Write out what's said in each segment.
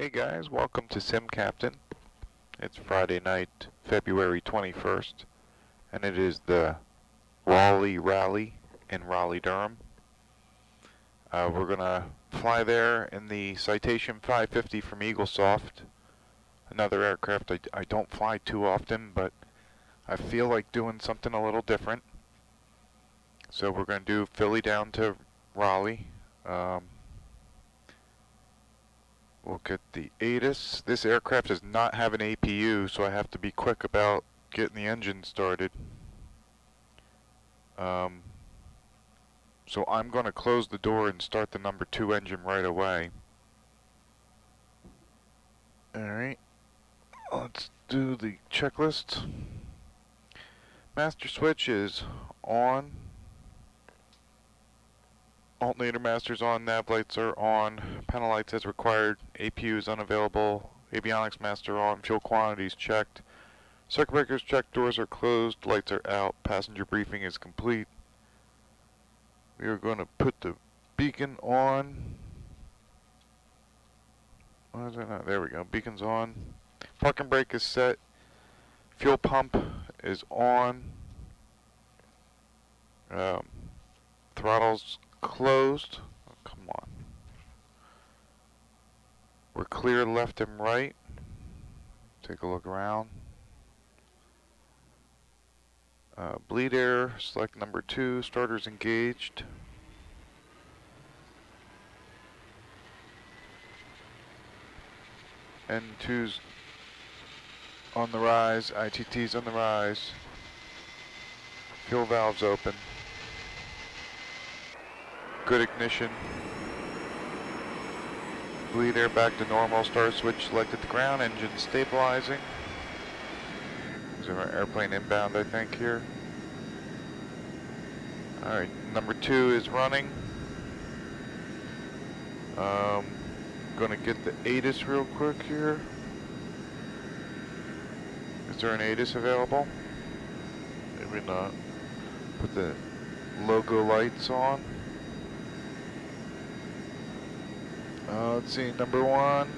Hey guys, welcome to Sim Captain. It's Friday night, February 21st, and it is the Raleigh in Raleigh, Durham. We're gonna fly there in the Citation 550 from Eaglesoft, another aircraft I don't fly too often, but I feel like doing something a little different. So we're gonna do Philly down to Raleigh. We'll get the ATIS. This aircraft does not have an APU, so I have to be quick about getting the engine started. So I'm going to close the door and start the number 2 engine right away. Alright, let's do the checklist. Master switch is on. Alternator master's on, nav lights are on, panel lights as required, APU is unavailable, avionics master on, fuel quantities checked, circuit breakers checked, doors are closed, lights are out, passenger briefing is complete. We are going to put the beacon on. Why is it not? There we go, beacon's on. Parking brake is set, fuel pump is on, throttle's closed. Oh, come on. We're clear left and right. Take a look around. Bleed air, select number 2, starters engaged. N2's on the rise, ITT's on the rise. Fuel valves open. Good ignition. Bleed air back to normal, starter switch selected to ground, engine stabilizing. Is there an airplane inbound, I think, here? Alright, number 2 is running. Gonna get the ATIS real quick here. Is there an ATIS available? Maybe not. Put the logo lights on. Let's see, number 1.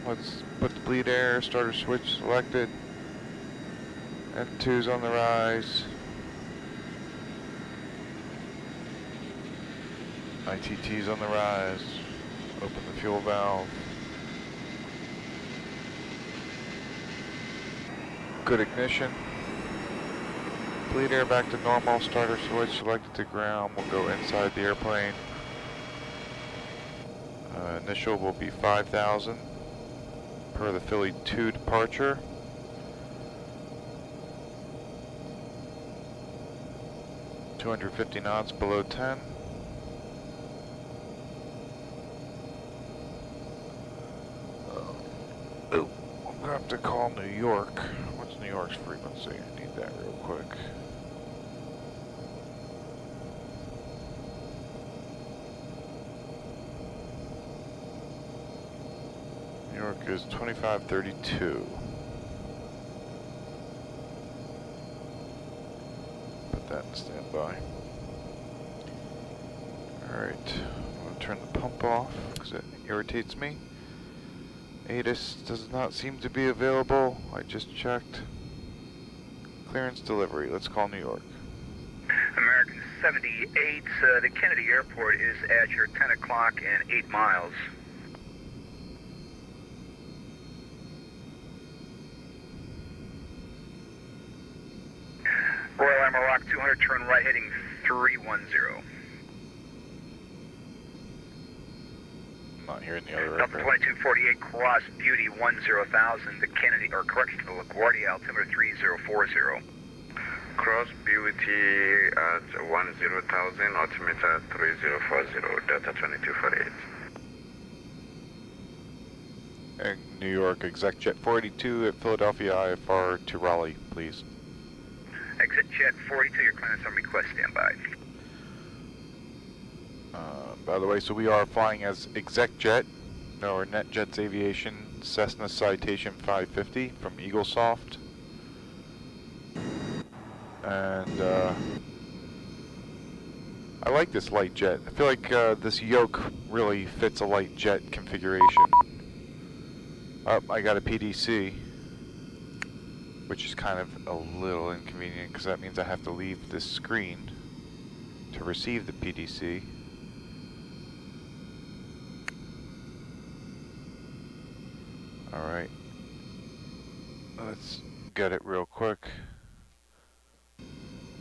Let's put the bleed air, starter switch selected. N2's on the rise. ITT's on the rise. Open the fuel valve. Good ignition. Bleed air back to normal, starter switch selected to ground. We'll go inside the airplane. Initial will be 5,000 per the Philly 2 departure. $250 knots below 10. Oh, I'm gonna have to call New York. What's New York's frequency? I need that real quick. New York is 2532. Put that in standby. Alright, I'm going to turn the pump off because it irritates me. ATIS does not seem to be available. I just checked. Clearance delivery. Let's call New York. American 78, the Kennedy Airport is at your 10 o'clock and 8 miles. Royal Amarok 200, turn right heading 310. I'm not hearing the other Delta aircraft. 2248, cross Beauty 10,000, the Kennedy, or correction, the LaGuardia altimeter 3040. Cross Beauty at 10,000, altimeter 3040, Delta 2248. And New York, exec jet 482 at Philadelphia IFR to Raleigh, please. Exit jet 42, your clearance on request, standby. By the way, so we are flying as exec jet, or NetJets Aviation Cessna Citation 550 from Eaglesoft. And I like this light jet. I feel like this yoke really fits a light jet configuration. I got a PDC, which is kind of a little inconvenient because that means I have to leave this screen to receive the PDC. Alright, let's get it real quick.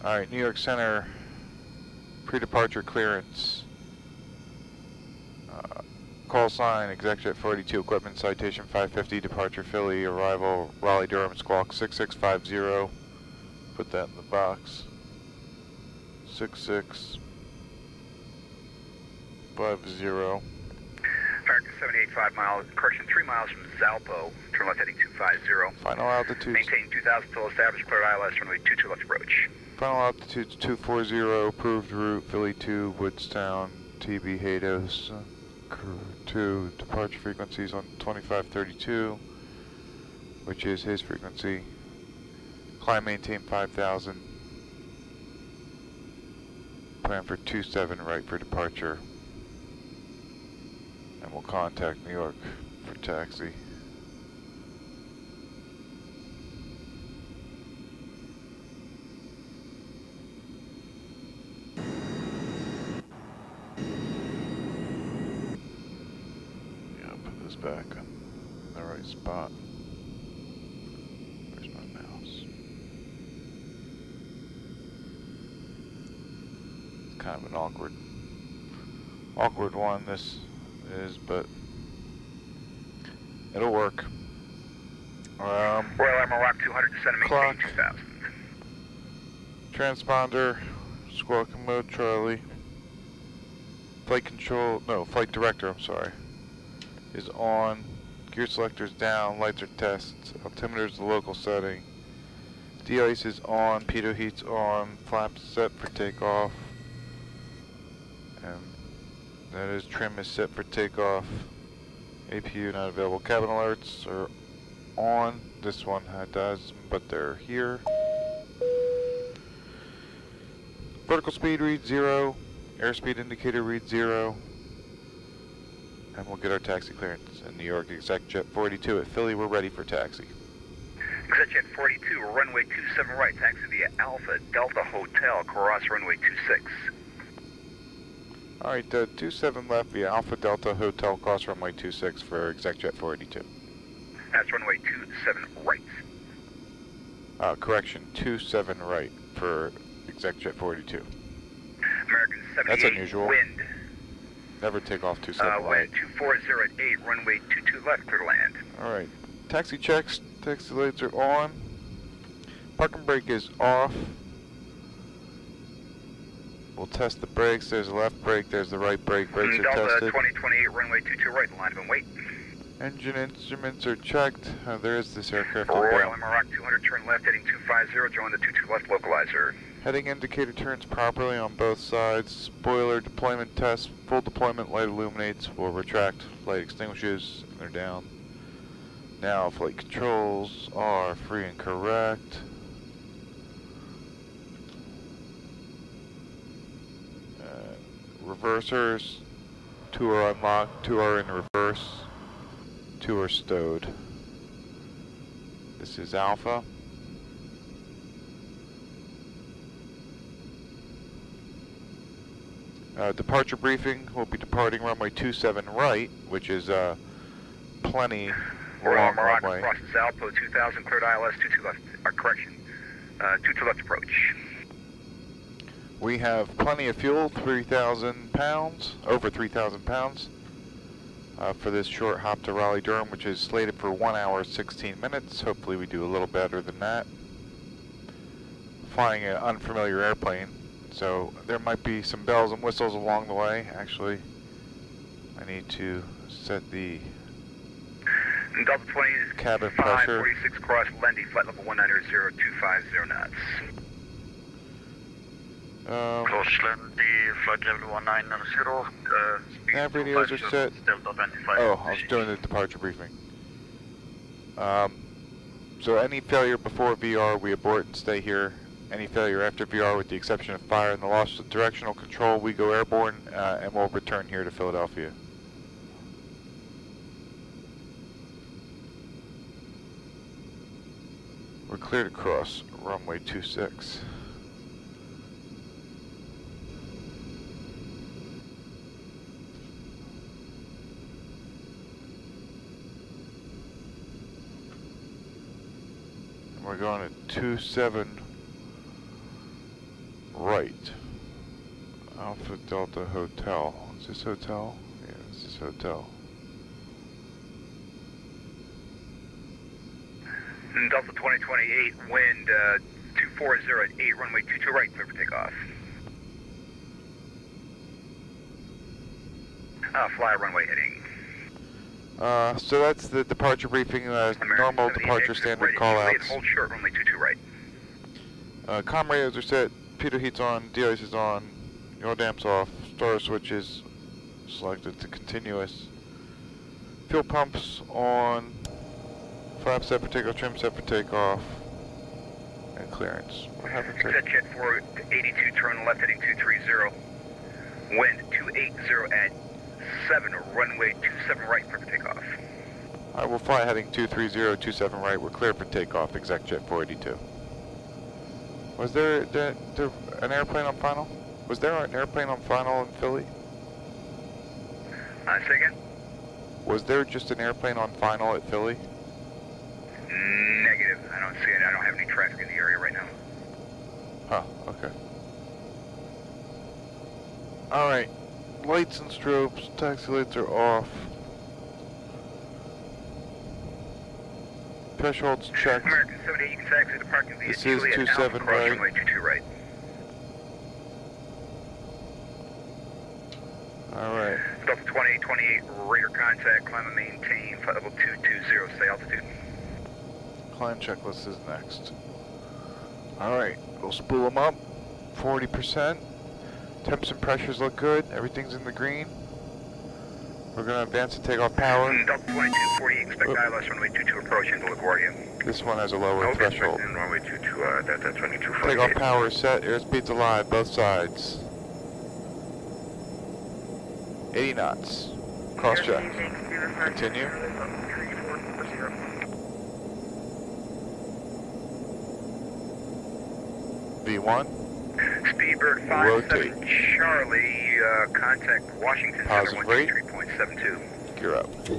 Alright, New York Center, pre-departure clearance. Call sign, Executive 42, equipment citation 550, departure Philly, arrival Raleigh, Durham, squawk 6650. Put that in the box. 6650. American 78, 5 miles, correction, 3 miles from Zalpo, turn left heading 250. Final altitude. Maintain 2,000 till established, clear ILS, runway 22 left approach. Final altitude 240, approved route Philly 2, Woodstown, TB Hados. 2, departure frequencies on 2532, which is his frequency. Climb maintain 5,000. Plan for 27 right for departure. And we'll contact New York for taxi. Back in the right spot. Where's my mouse? It's kind of an awkward one this is, but it'll work. Royal Rock 200, descend and maintain 2,000. Transponder, squawking mode, Charlie. Flight control, no, flight director, I'm sorry, is on. Gear selector's down, lights are test, altimeter's the local setting. De-ice is on, pitot heat's on, flaps set for takeoff. And that is trim is set for takeoff. APU not available. Cabin alerts are on. This one does, but they're here. Vertical speed reads 0. Airspeed indicator reads 0. And we'll get our taxi clearance in New York. Executive 42 at Philly. We're ready for taxi. Executive 42, runway 27 right, taxi via Alpha Delta Hotel, cross runway 26. Alright, 27 left via Alpha Delta Hotel, cross runway 26 for Executive 42. That's runway 27 right. Correction, 27 right for Executive 42. American 78, that's unusual. Wind. Never take off 27 right. Wind 240 at 8, runway 22 left, clear to land. Alright, taxi checks, taxi lights are on. Parking brake is off. We'll test the brakes. There's the left brake, there's the right brake. Brakes are Delta tested. 2028, runway 22 right, line of and wait. Engine instruments are checked. There is this aircraft on Royal board. Rock 200, turn left, heading 250, join the 22 left localizer. Heading indicator turns properly on both sides. Spoiler deployment test. Full deployment, light illuminates. Will retract. Light extinguishes. They're down. Now flight controls are free and correct. Reversers. 2 are unlocked. 2 are in reverse. 2 are stowed. This is Alpha. Departure briefing, we'll be departing runway 27 right, which is plenty long runway. Across Zalpo 2000, cleared ILS 22 left, correction, 22 left approach. We have plenty of fuel, 3,000 pounds, over 3,000 pounds, for this short hop to Raleigh, Durham, which is slated for 1 hour, 16 minutes. Hopefully we do a little better than that. Flying an unfamiliar airplane. So there might be some bells and whistles along the way. Actually, I need to set the Delta 20 is cabin pressure. 546 cross Lendy, flight level 190250 knots. Cross Lendy, flight level 1990. Nav radios are set. Oh, I was doing the departure briefing. So any failure before VR, we abort and stay here. Any failure after VR, with the exception of fire and the loss of directional control, we go airborne and we'll return here to Philadelphia. clear to cross runway 26. And we're going at 27 right. Alpha Delta Hotel. Is this hotel? Yeah, this is hotel. Delta 2028, wind 240 at 8, runway 22 right, clear for takeoff. Fly runway heading. So that's the departure briefing, normal departure standard call-outs. Hold short, runway 22 right. Comm radios are set, Peter heat's on, de-ice is on, yaw damp's off, star switch is selected to continuous. Fuel pumps on, flap set for takeoff, trim set for takeoff, and clearance. What happens there? Exit jet 482, turn left heading 230. Wind 280 at 7, runway 27 right, clear for takeoff. I will fly heading 230, 27 right, we're clear for takeoff, exec jet 482. Was there an airplane on final? Was there an airplane on final in Philly? Say again? Was there just an airplane on final at Philly? Negative. I don't see it. I don't have any traffic in the area right now. Huh, okay. Alright. Lights and strobes, taxi lights are off. Thresholds checked. American 78, you can taxi the parking via This is 27 right. Runway 22 right. Alright. Delta 2828, radar contact, climb and maintain, flight level 220, stay altitude. Climb checklist is next. Alright, we'll spool them up. 40%. Temps and pressures look good. Everything's in the green. We're going to advance to takeoff power. Delta 2248, expect ILS runway 22 approach into LaGuardia. This one has a lower threshold. Runway 22, Delta 2248. Takeoff power is set. Airspeed's alive, both sides. 80 knots. Cross check. Continue. V1. Speedbird 57 Charlie, contact Washington Positive Center rate. 123.72. Gear up. We're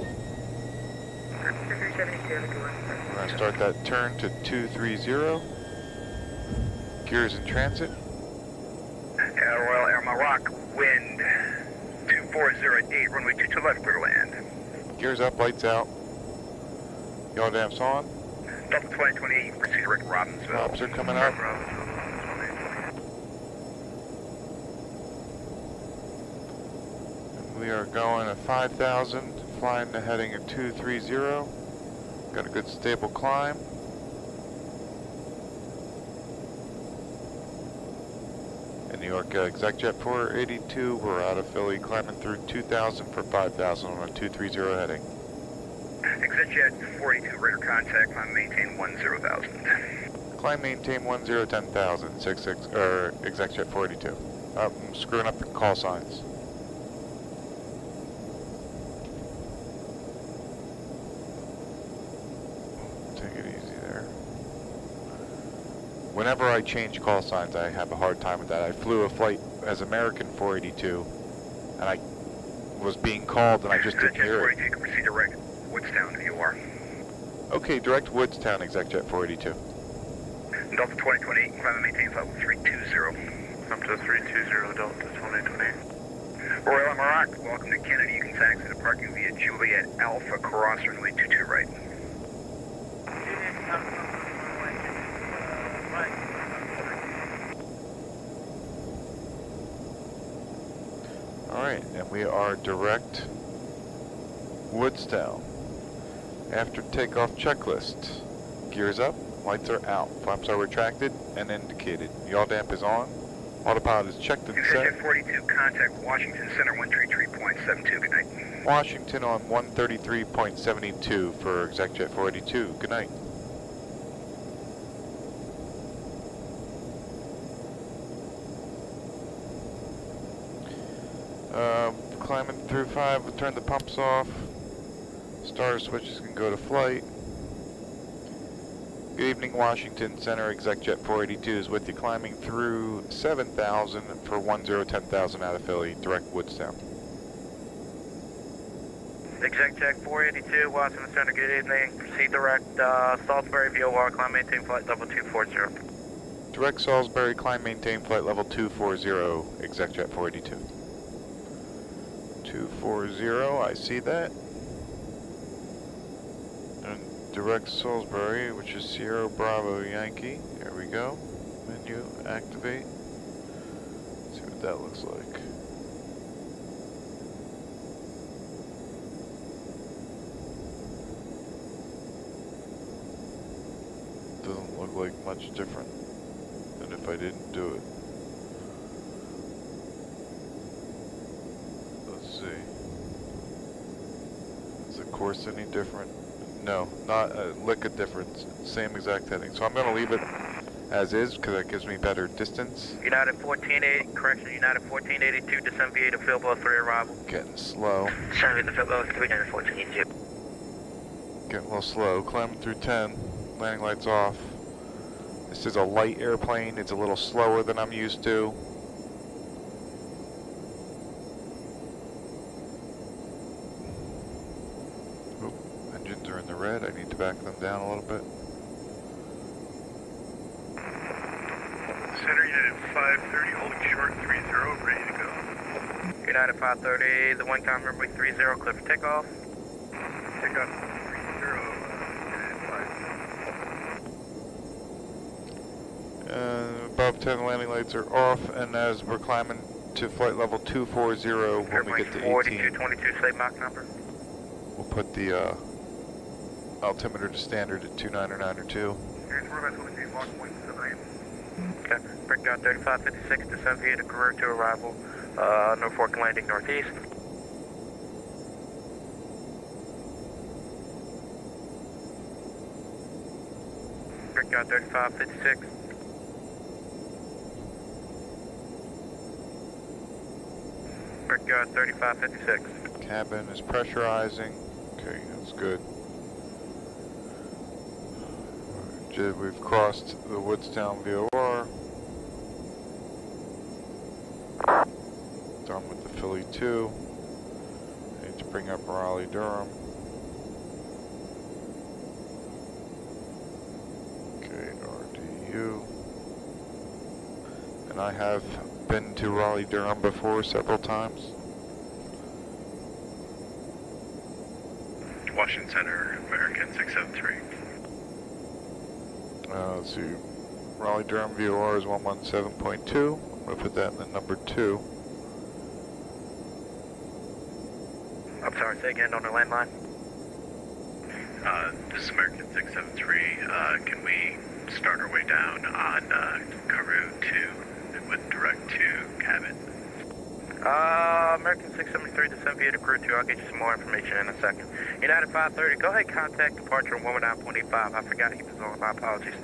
going to start that turn to 230. Gears in transit. Royal Air Maroc, wind 240 at 8, runway 22 left, clear to land. Gears up, lights out. Yaw damps on. Delta 2028, you can proceed direct Robbinsville. Flaps are coming up. We are going at 5,000, flying the heading at 230. Got a good stable climb. In New York, exec jet 482, we're out of Philly, climbing through 2,000 for 5,000 on a 230 heading. Exec jet 482, radar contact, climb maintain 10,000. Climb maintain 10,000, 66, or exec jet 482. I'm screwing up the call signs. Whenever I change call signs, I have a hard time with that. I flew a flight as American 482, and I was being called, and I just didn't hear it. 482, you can proceed direct Woodstown if you are. Okay, direct Woodstown, exec jet 482. Delta 2028, climb and maintain flight level 320. Up to 320, Delta 2028. Royal Maroc, welcome to Kennedy. You can taxi the parking via Juliet Alpha, cross runway 22 right. Alright, and we are direct Woodstown. After takeoff checklist, gears up, lights are out, flaps are retracted and indicated. Yaw damp is on, autopilot is checked and set. Exec jet 42, contact Washington Center 133.72, good night. Washington on 133.72 for exec jet 482, good night. Climbing through 5, we'll turn the pumps off. Star switches can go to flight. Good evening, Washington Center. Exec Jet 482 is with you, climbing through 7,000 for 1010,000 out of Philly, direct Woodstown. Exec Jet 482, Washington Center, good evening. Proceed direct, Salisbury, VOR, climb maintain flight level 240. Direct Salisbury, climb maintain flight level 240, Exec Jet 482. 240, I see that. And direct Salisbury, which is Sierra Bravo Yankee. There we go. Menu, activate. Let's see what that looks like. Doesn't look like much different than if I didn't do it. Let's see. Is the course any different? No, not a lick of difference. Same exact heading. So I'm going to leave it as is because that gives me better distance. United 1480, correction, United 1482, descend VA to field below 3 arrival. Getting slow. Descend VA to field below 3, United 1482. Getting a little slow. Climbing through 10. Landing lights off. This is a light airplane. It's a little slower than I'm used to. Oop, engines are in the red. I need to back them down a little bit. Center United 530, holding short 30, ready to go. United 530, the 1 com runway 30, clear for takeoff. Takeoff 30, United 5. Above 10, landing lights are off, and as we're climbing to flight level 240, when we get to 18, 4222, say Mach number. we'll put the altimeter to standard at 29902. Here's where I'm going to be Mach 179. Okay, breakdown 3556, descend via to career to arrival, Norfolk landing northeast. Breakdown 3556. Breakdown 3556. Cabin is pressurizing. Okay, that's good. We've crossed the Woodstown VOR. Done with the Philly 2. Need to bring up Raleigh, Durham. Okay, RDU. And I have been to Raleigh, Durham before several times. Washington Center, American 673. Let's see. Raleigh Durham VOR is 117.2. I'm going to put that in the number 2. I'm sorry, say again on the landline. This is American 673. Can we start our way down on Carew 2 with direct to cabin? American 673, descend via to crew 2. I'll get you some more information in a second. United 530, go ahead and contact departure 119.85. I forgot he was on. My apologies.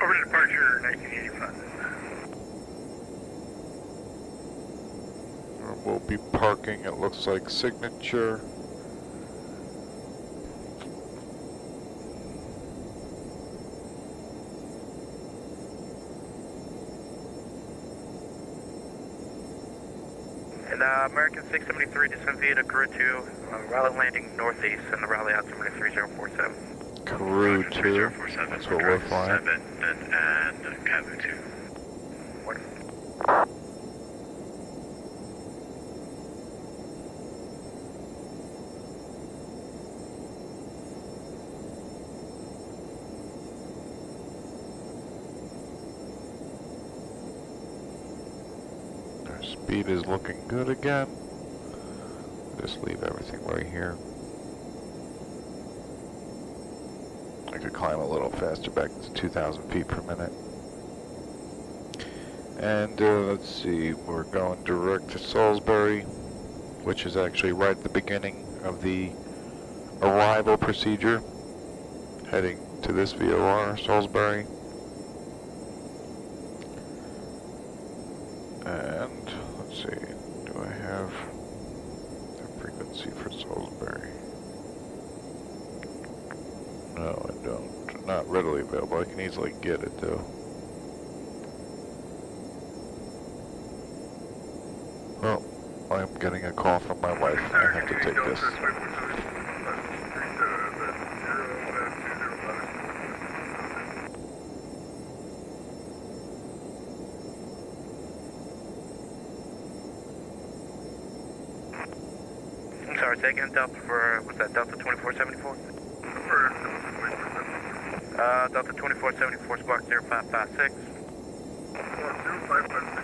Over to departure 1985. We'll be parking, it looks like Signature. And American 673, descend via to crew 2, Raleigh landing northeast, and the Raleigh altimeter 3047. Carew 2, 3047, that's what we're flying. 7 and cabin 2. Our speed is looking good again. Just leave everything right here. I could climb a little faster back to 2,000 feet per minute. And let's see, we're going direct to Salisbury, which is actually right at the beginning of the arrival procedure, heading to this VOR, Salisbury. And let's see, do I have the frequency for Salisbury? No, I don't. not readily available. I can easily get it though. Well, I'm getting a call from my wife. I have to take this. I'm sorry, say again, Delta for, what's that, Delta 2474? Delta 2474, squawk 0556. 0556.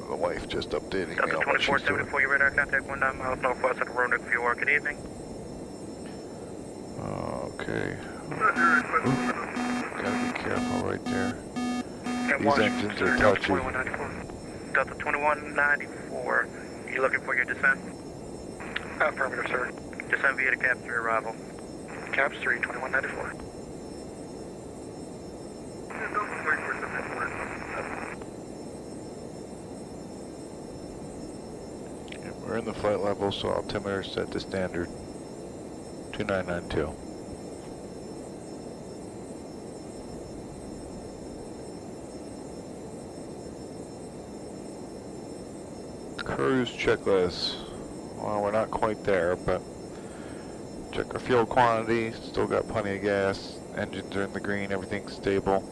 The wife just updating me Delta on what she's doing. 2474, your radar contact 19 miles northwest of the Roanoke Fuel Work. Good evening. Okay. Gotta be careful right there. These engines are touchy. Delta 2194, you looking for your descent? Affirmative, sir. Descent via the Caps 3 arrival. Caps 3, 2194. We're in the flight level, so altimeter set to standard 2992. Cruise checklist. Well, we're not quite there, but check our fuel quantity. Still got plenty of gas. Engines are in the green. Everything's stable.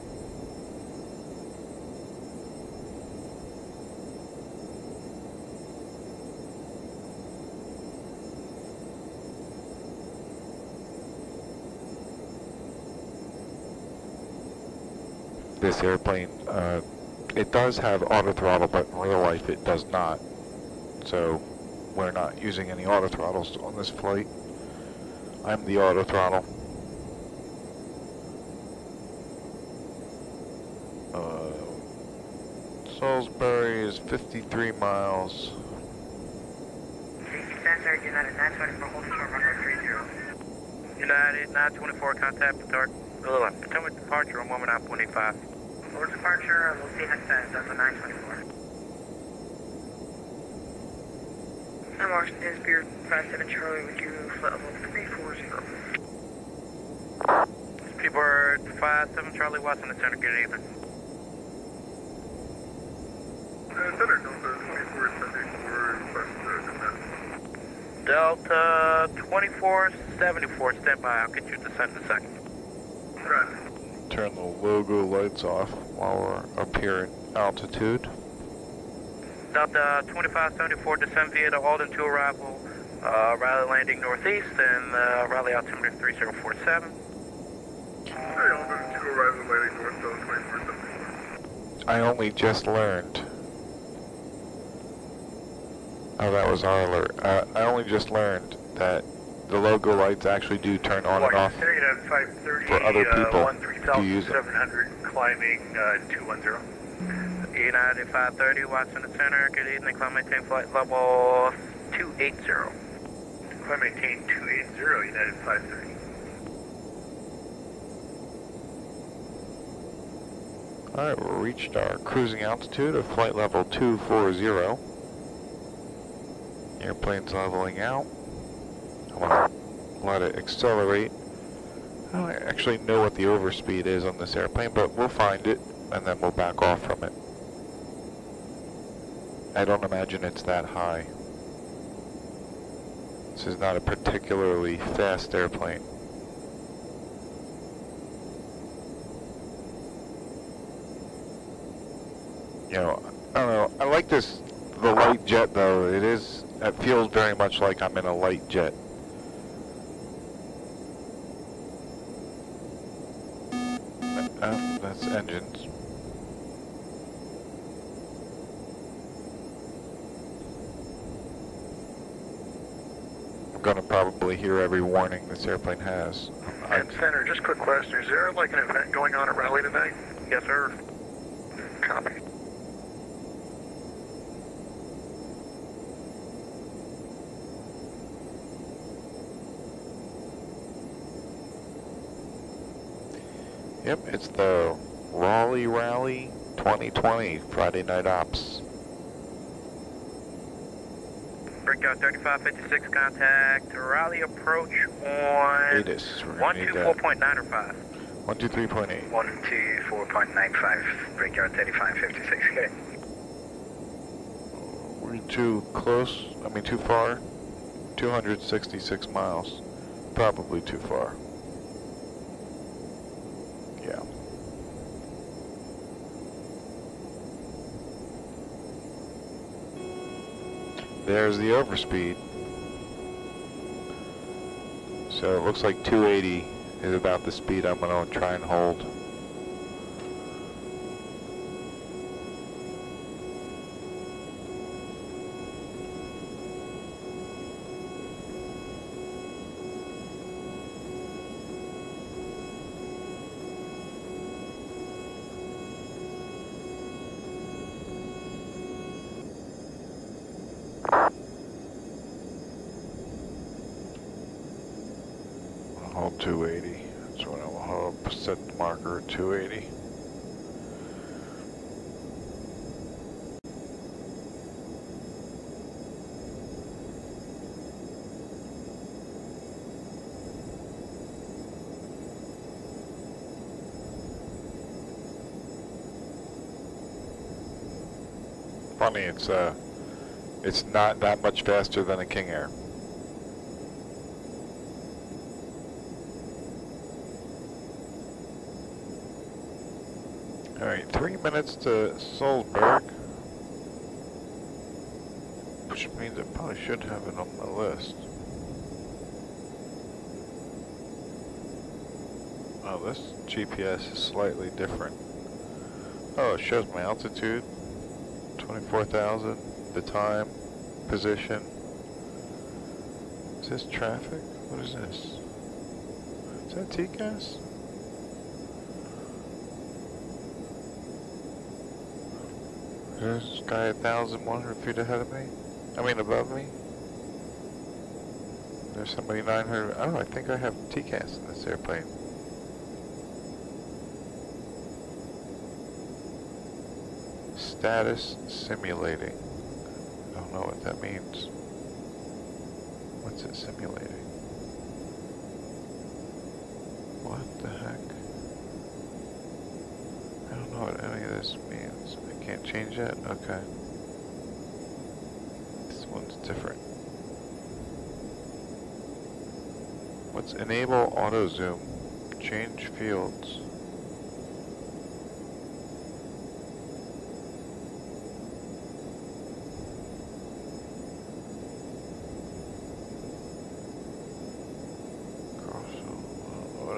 This airplane, it does have auto throttle, but in real life it does not. So we're not using any auto throttles on this flight. I'm the auto throttle. Salisbury is 53 miles. Center, United 924, hold short runway 30. United 924, contact Potomac departure on moment out 185. Forward departure, we'll see you next time, Delta 924. I'm Washington, Spirit 57 Charlie with you, flight level 340. Speedbird 57 Charlie, Washington Center, good evening. Center, Delta 2474, request descent. Delta 2474, stand by, I'll get you descent in a second. Roger. Turn the logo lights off while we're up here at altitude. Delta 2574, descend via the Alden to arrival, Raleigh landing northeast, and Raleigh altimeter 3047. Hey, Alden to arrival landing north, Delta 2474. I only just learned. Oh, that was our alert. I only just learned that the logo lights actually do turn on and off United 530, for other people to use it. 700, climbing 210. United 530, Washington Center, good evening, climb maintain flight level 280. Climb maintain 280, United 530. Alright, we reached our cruising altitude of flight level 240. Airplane's leveling out. I'm going to let it accelerate. I don't actually know what the overspeed is on this airplane, but we'll find it and then we'll back off from it. I don't imagine it's that high. This is not a particularly fast airplane. You know, I don't know. I like this, the light jet though. It feels very much like I'm in a light jet. That's engines. I'm gonna probably hear every warning this airplane has. And Center, just a quick question. Is there like an event going on at Raleigh tonight? Yes, sir. Copy. Yep, it's the Raleigh 2020 Friday Night Ops. Breakout 3556, contact Raleigh approach on ATIS. 124.9 or 5. 123.8. 124.95, breakout 3556, okay. We're too close, too far. 266 miles. Probably too far. Yeah. There's the overspeed. So it looks like 280 is about the speed I'm going to try and hold. Hold 280. That's what I will hold. Set the marker at 280. Funny, it's not that much faster than a King Air. Alright, 3 minutes to Solzberg, which means I probably should have it on my list. Oh, this GPS is slightly different. Oh, it shows my altitude, 24,000, the time, position. Is this traffic? What is this? Is that TCAS? There's this guy 1,100 feet ahead of me. Above me. There's somebody 900. Oh, I think I have TCAS in this airplane. Status simulating. I don't know what that means. What's it simulating? What the heck? I don't know what any of this means. I can't change that? Okay. This one's different. What's enable auto zoom? Change fields.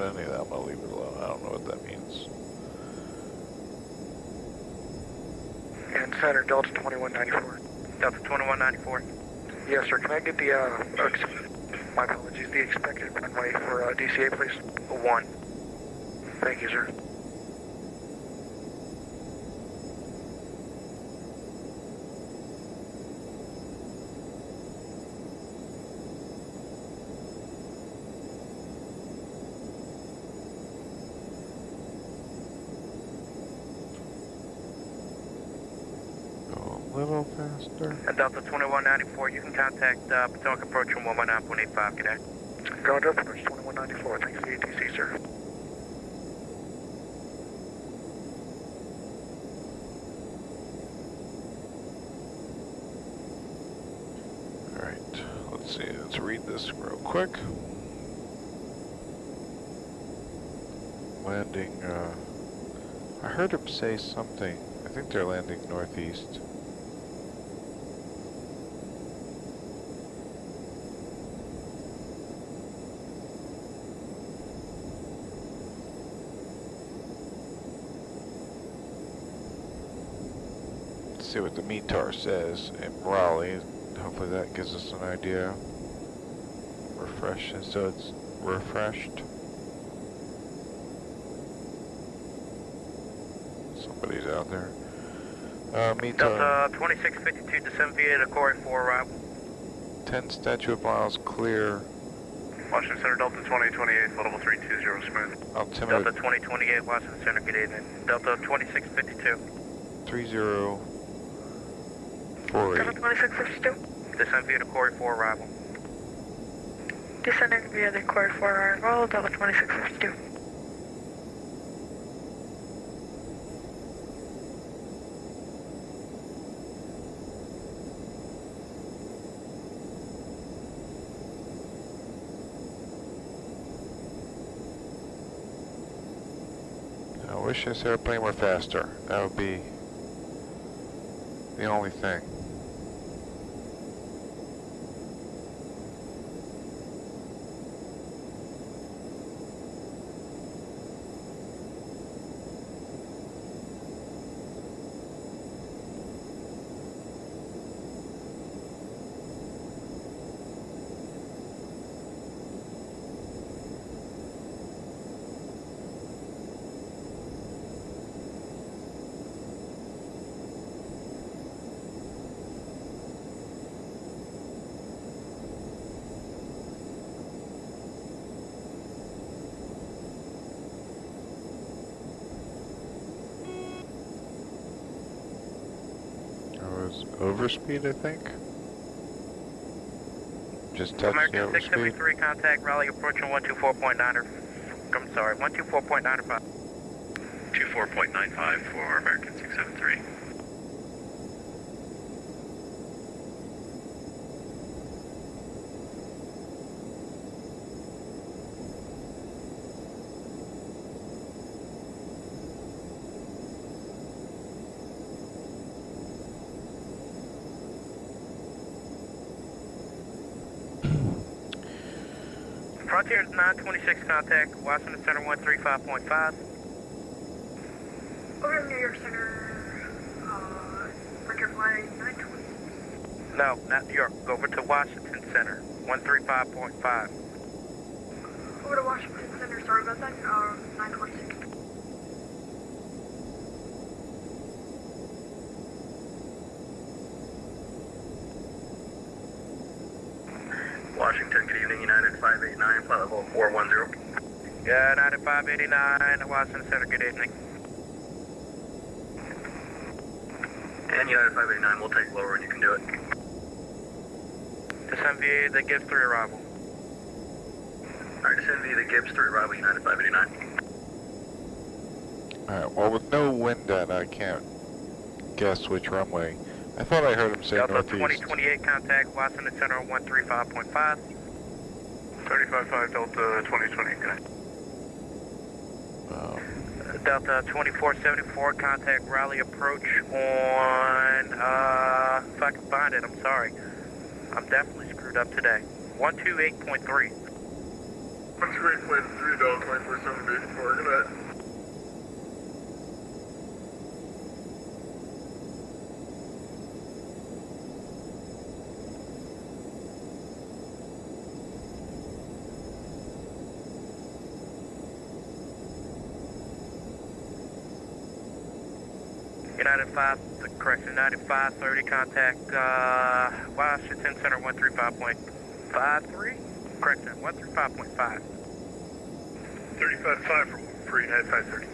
Any of that, I'm gonna leave it alone. I don't know what that means. And center, Delta 2194. Delta 2194. Yes, sir. Can I get the, my apologies, the expected runway for DCA, please? 1. Thank you, sir. A little faster. Delta 2194, you can contact Potomac approach from 119.85, good day. Roger, approach 2194. Thanks for the ATC, sir. Alright, let's see, let's read this real quick. Landing, I heard him say something. I think they're landing northeast. See what the METAR says in Raleigh. Hopefully that gives us an idea. Refresh, and so it's refreshed. Somebody's out there. METAR. Delta 2652, descend via the Corey 4 arrival. 10 statute miles clear. Washington Center, Delta 2028, level 320, smooth. Altimeter Delta 2028, Washington Center, good evening. Delta 2652. 3048. Delta 2652. Descend via the Corey 4 arrival. Descending via the Corey 4 arrival, Delta 2652. I wish this airplane were faster. That would be the only thing. Overspeed, I think. Just touch the American overspeed. 673, contact Raleigh approaching 124.9 or, I'm sorry, 124.95. 24.95 for American 673. Frontier 926, contact Washington Center 135.5. Over to New York Center, Frontier Flight 920. No, not New York. Go over to Washington Center 135.5. Over to Washington Center, sorry about that, 926. Washington, good evening, United 589, flight level 410. Yeah, 9589, Washington Center, good evening. And United 589, we'll take lower when you can do it. Descend via the Gibbs 3 arrival. Alright, descend via the Gibbs 3 arrival, United 589. Alright, well with no wind at, I can't guess which runway. I thought I heard him say Delta northeast. 2028, contact Washington Center 135.5. 35.5 Delta 2020, good. Delta 2474, contact Raleigh approach on, if I can find it, I'm sorry. I'm definitely screwed up today. 128.3. 128.3 Delta 2474, good night. United 530, contact Washington Center 135.53. Correction, 135.5. 35.5 for United 530.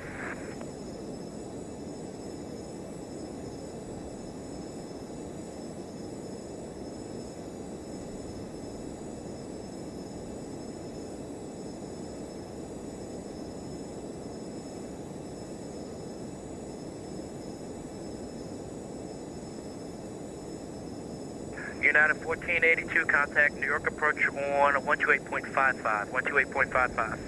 United 1482, contact New York approach on 128.55. 128.55.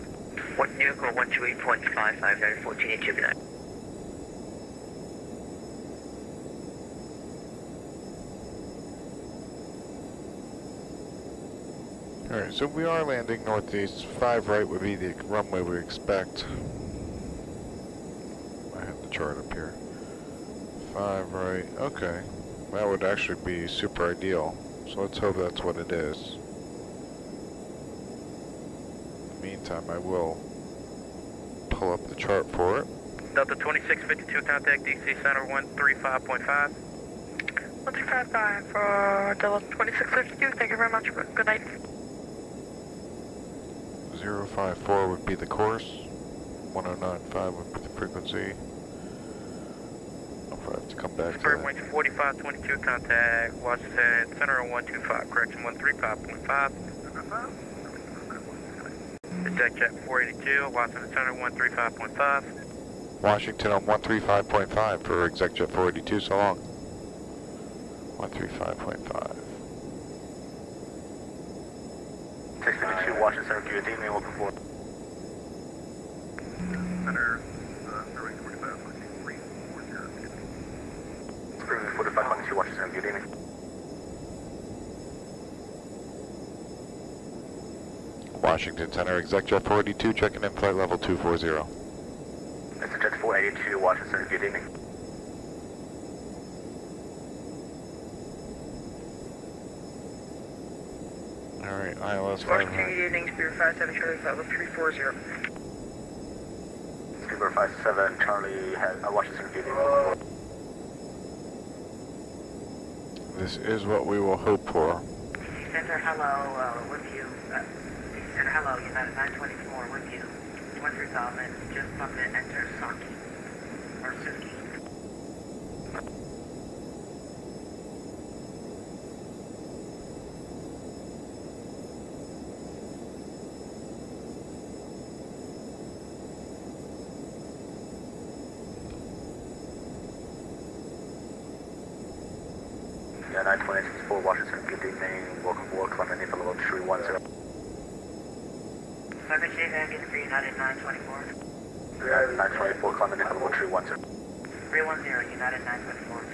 New York on 128.55, United 1482, good night. Alright, so we are landing northeast. 5 right would be the runway we expect. I have the chart up here. 5 right, okay. That would actually be super ideal. So let's hope that's what it is. In the meantime, I will pull up the chart for it. Delta 2652, contact DC Center 135.5. 135.5 for Delta 2652, thank you very much, good night. 054 would be the course. 1095 would be the frequency. I'll probably have to come back to Spirit that. Wings 4522, contact Washington Center on 125, correction 135.5. Eject jet 482, Washington Center 135.5. Washington on 135.5 for exec jet 482, so long. 135.5. 652, Washington Center, good evening, welcome forward. Center, 45, 340. Spring 4522, Washington Center, good evening. Washington Center, exec jet 482, checking in flight level 240. Mr. Jet 482, Washington Center, good evening. Alright, ILS Washington, 5. good evening, Spirit 57 Charlie, flight level 340. Spirit 57, Charlie, Washington Center, good evening, welcome forward. This is what we will hope for. Center, hello, with you. Center, hello, United 924, with you. 13000, just about to enter Saki, or Suki. Yeah, 92864, Washington Center, good evening, welcome forward, climbing in for level 310. Climate change engine for United 924. United 924, climbing in for level 310. 310, United 924.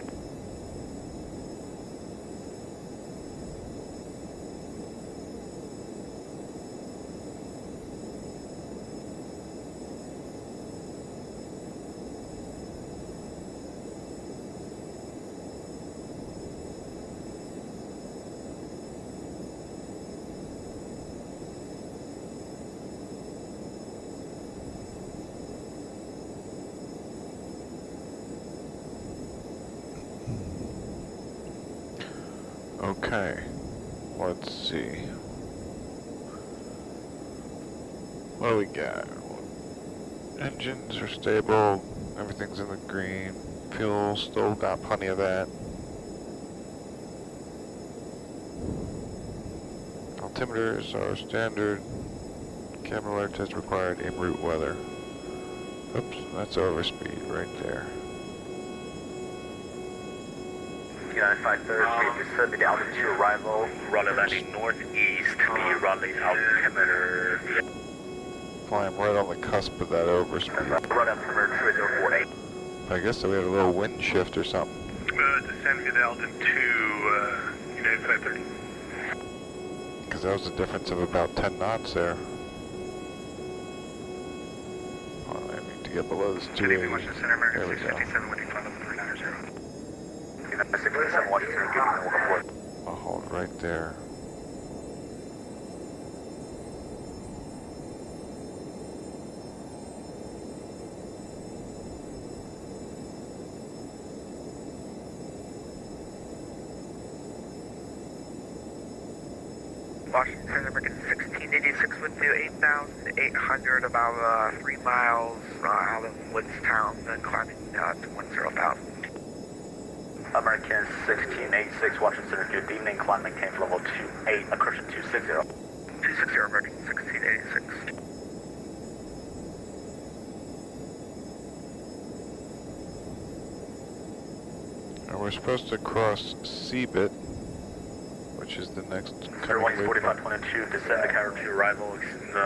Okay, let's see. What do we got? Engines are stable, everything's in the green. Fuel, still got plenty of that. Altimeters are standard. Camera alert test required en route weather. Oops, that's overspeed right there. United 530, descend the altitude arrival, Raleigh landing northeast, the Raleigh altimeter. Flying right on the cusp of that overspeed. Raleigh altimeter 3048. I guess that we had a little wind shift or something. Descend via the Alden to United 530. Because that was a difference of about 10 knots there. Oh, I need to get below this 280. Good evening, Washington Center, There American we go. 657, winding flight level 390. United 657, Washington Center, good evening, welcome forward. I'll hold right there. Washington Center, American 1686 with you, 8,800, about 3 miles out of Woodstown, then climbing to 10,000. American 1686, Washington Center, good evening, climb maintain for level 28, accretion 260. 260, American 1686. And we're supposed to cross Seabit, which is the next Clear coming wings waypoint. 4522, descend the carrier to arrival,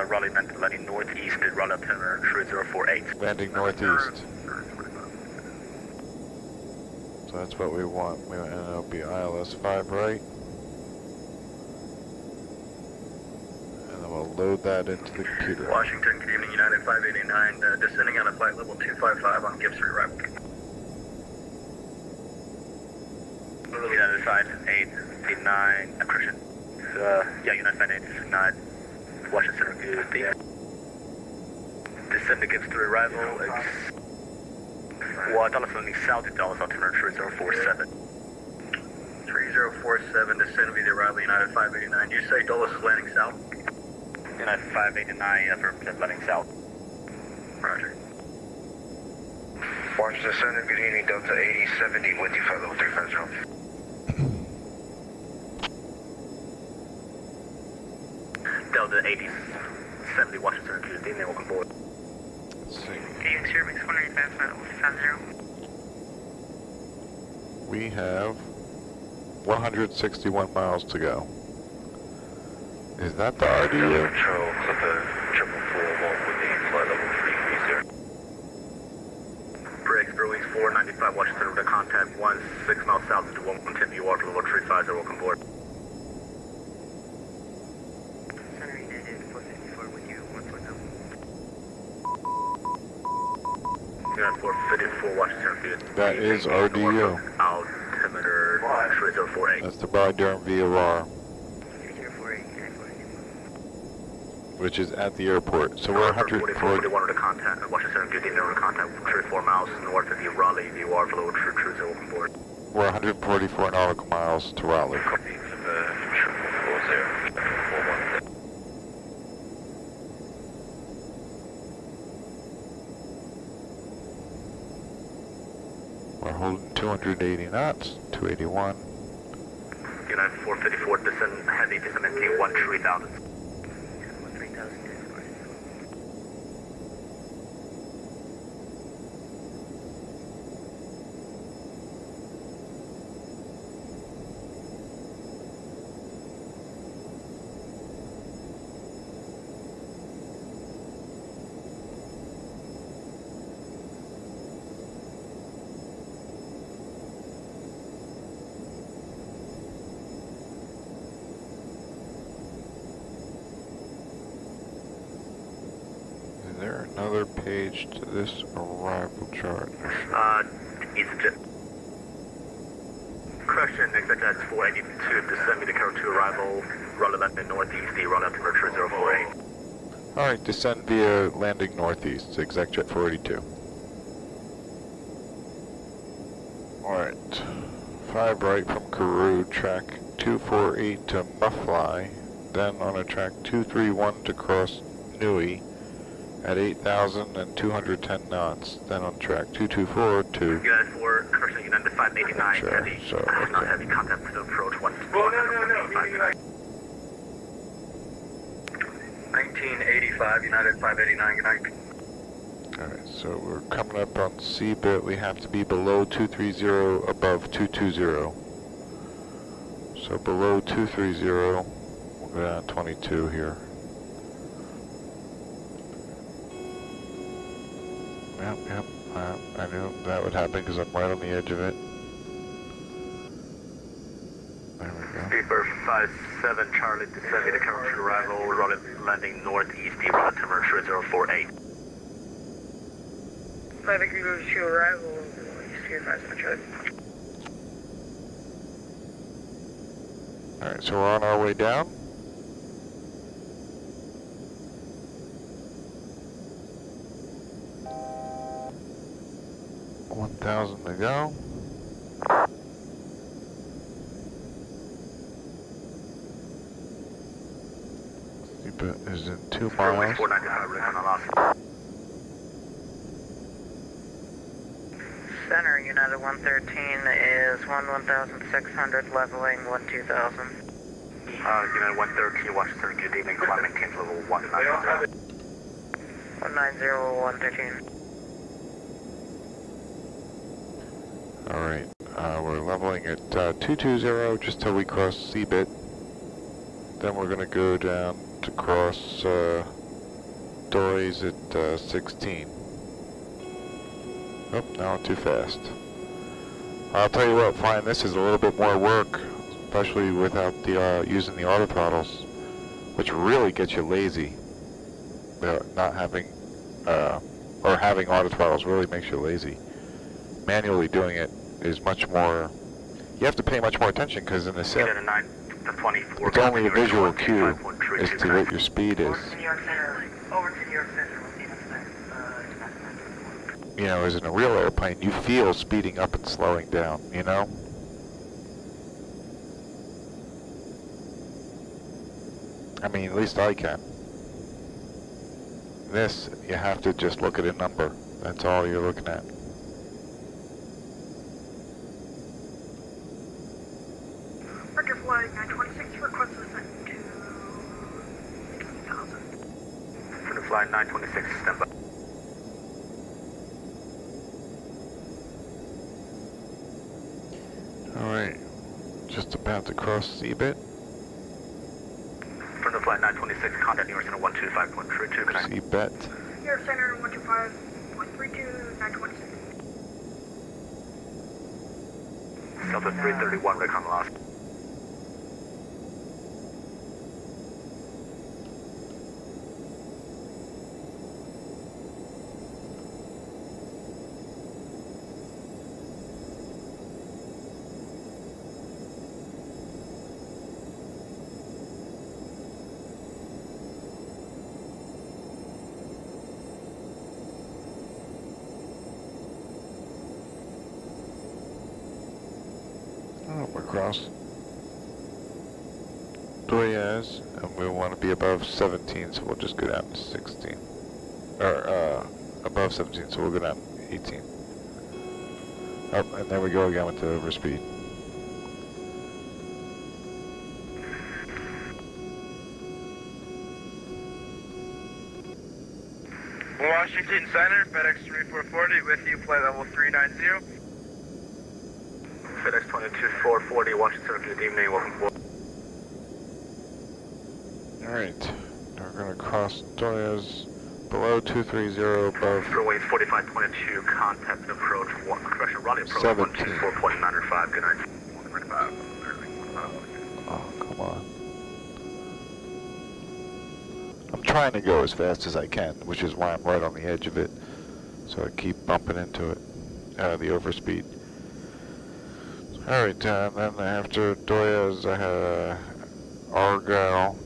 Raleigh landing northeast at Raleigh altimeter 3048. Landing northeast. So that's what we want. And it'll be ILS 5 right. And then we'll load that into the computer. Washington, good evening, United 589, descending on a flight level 255 on Gibbs arrival. United 589, accretion. Yeah, United 589, Washington Center, good evening. Descend to Gibbs 3 arrival, Dallas landing south to Dallas altimeter 3047. 3047, descend via the arrival, United 589. You say Dulles is landing south? United 589, affirmative, landing south. Roger. Washington Center, good evening, Delta 8070 with you, fellow 350. Delta 8070, Washington, good evening, welcome aboard. Let's see. Phoenix Air Mix 18550. We have 161 miles to go. Is that the RDU? Control, clip a 4441 with the flight level 330. Brakes, Brewings 495, Washington, with a contact 16 miles south into 110, you are for level 350, welcome aboard. Center United 454 with you, 140. United 454, Washington, good. That is RDU. Altimeter 3048. That's the Raleigh Durham VOR, 3048, which is at the airport. So we're 140. 41 to contact. Washington, good evening, to contact 34 miles north of the Raleigh VOR for level 30, welcome aboard. We're 144 nautical miles to Raleigh. We're holding 280 knots, 281. United 454, descend heavy, descend maintain 3000. 3000. Is there another page to this arrival chart? EasyJet. Correction, executive 482, descend me to Carol 2 arrival, Raleigh landing northeast, the Raleigh temperature 048. Alright, descend via landing northeast, ExecJet 482. Alright, 5 right from Carew, track 248 to Muffly, then on a track 231 to cross Newey at 8,210 knots, then on track 224 to... United 4, correction, United 589, Sure, heavy, so, okay. not heavy, contact to approach 1. 1985, United 589, good night. Alright, so we're coming up on CBIT. We have to be below 230, above 220. So below 230, we'll go down 22 here. Yep, I knew that would happen because I'm right on the edge of it. There we go. Speedbird 57, Charlie, descend me to Carol 2 arrival, Raleigh landing northeast, the Raleigh temperature 048. 5 Eagle 2 arrival, East 5 Charlie. Alright, so we're on our way down. $1,000 to go. Steepa is in 2 miles. 495, recon Alaska. Center United 113 is 1,600, leveling 1,2000. United 113, Washington, good evening, climb maintains level 190. 190, 113. Alright, we're leveling at 220 just till we cross CBIT. Then we're going to go down to cross Doys at 16. Oh, now I'm too fast. I'll tell you what, flying this is a little bit more work, especially without the using the auto throttles, which really gets you lazy. Not having, or having auto throttles really makes you lazy. Manually doing it is much more, you have to pay much more attention because in the sim, it's only a visual cue as to what your speed is. Over to New York Center. Over to New York Center. We'll see you next. You know, as in a real airplane, you feel speeding up and slowing down, you know? I mean, at least I can. This, you have to just look at a number. That's all you're looking at. Roger flight 926, request descent to 60,000. For the flight 926, stand by. Alright, just about to cross Seabit. For the flight 926, contact New York Center 125.32, connect. Seabit. New York Center 125.32, 926. Delta 331, recon lost. Across Doyez, and we want to be above 17, so we'll just go down to 16. Or, above 17, so we'll go down to 18. Oh, and there we go again with the overspeed. Washington Center, FedEx 3440 with you, flight level 390. FedEx 22440, Washington Center, good evening, welcome aboard. Alright, we're going to cross Doyez below 230, above Runway 4522, contact and approach, correction, Raleigh approach 124.95, good night. Oh, come on. I'm trying to go as fast as I can, which is why I'm right on the edge of it. So I keep bumping into it, the overspeed. Alright, then after Doyez, I had Argyle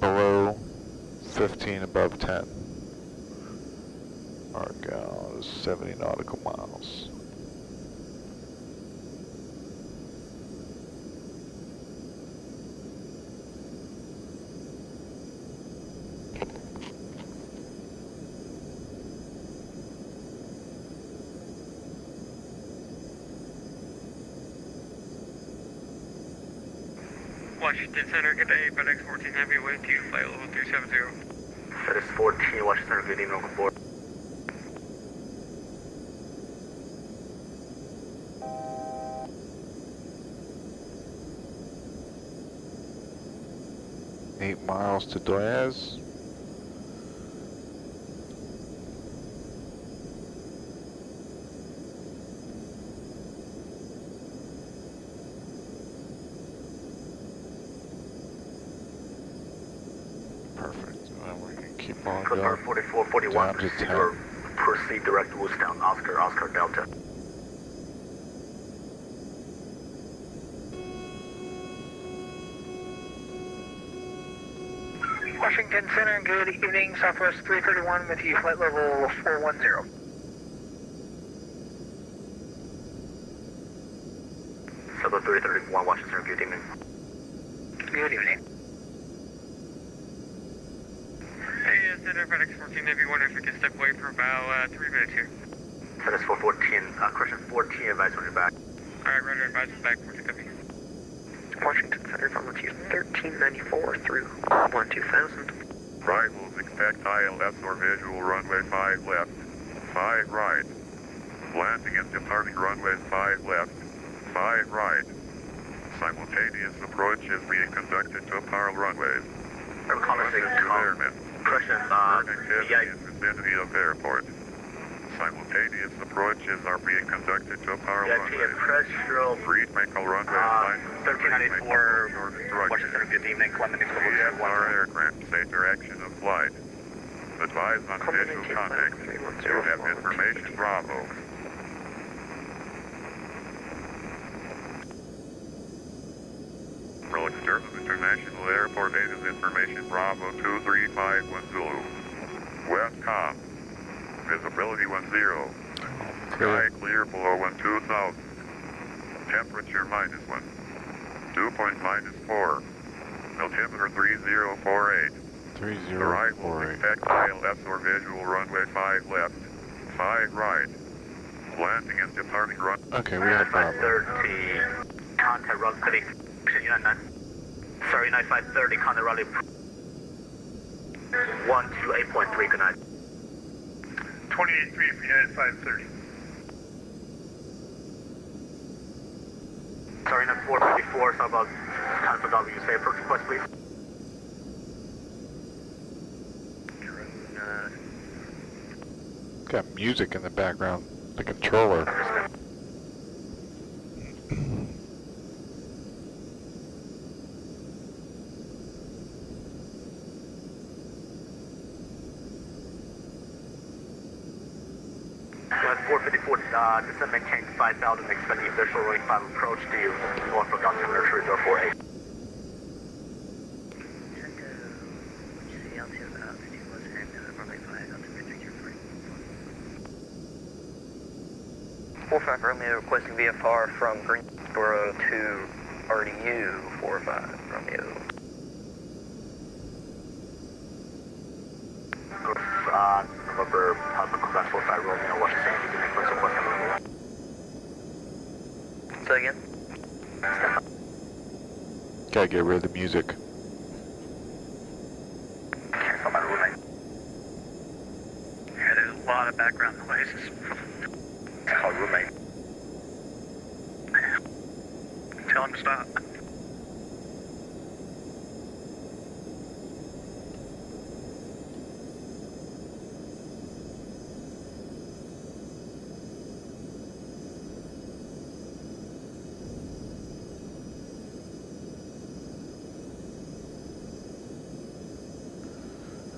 below 15, above 10. Argyle is 70 nautical miles. Washington Center, good day, FedEx 14 Heavy with you, flight level 370. FedEx 14, Washington Center, good evening, welcome aboard. Eight miles to Doyez. Perfect. And we can keep on going. 4441, proceed direct westbound, Oscar Delta. Washington Center, good evening, Southwest 331 with you, flight level 410. Southwest 331, Washington Center, good evening. Good evening. Hey, Center, FedEx 14 Heavy, wonder if we can step away for about 3 minutes here. FedEx 414, correction, 14, advise when you're back. Alright, Roger, advise us back, 14 Heavy. Washington Center, altitude 1394 through 12000. Arrivals expect ILS or visual runway 5 left, 5 right. Landing and departing runways 5 left, 5 right. Simultaneous approach is being conducted to parallel runways. Reconnaissance airmen. Correction, activity in vicinity of airport. Simultaneous approaches are being conducted to parallel runways. Terrestrial. Read make all runways 1394, Washington Center, good evening, Clement is level VFR aircraft, say direction of flight. Advise on visual contact. You have information Bravo. Raleigh Durham International Airport Native Information Bravo 2351 Zulu. Westcom. Visibility 10. Sky clear below 12,000. Temperature -1. Dew point -4. Altimeter 3048. Arrival, expect ILS or visual runway 5 left, 5 right. Landing and departing run. Okay, we have problem. 530, contact Raleigh City. Sorry, United 530, contact Raleigh. 128.3, good night. 28.3 for United 530. Sorry, United 454, talk about contact W. Say approach request, please. Got music in the background. The controller. At 454, descend maintain 5,000, expect the official runway 5 approach to you. Norfolk altimeter 3048. Romeo requesting VFR from Greensboro to RDU 45 Romeo. November Quebec 45 Romeo, Washington, you can request request number 1. Say again? Gotta get rid of the music. Cancel my roommate. Yeah, there's a lot of background noises. It's called roommate. Tell him to stop.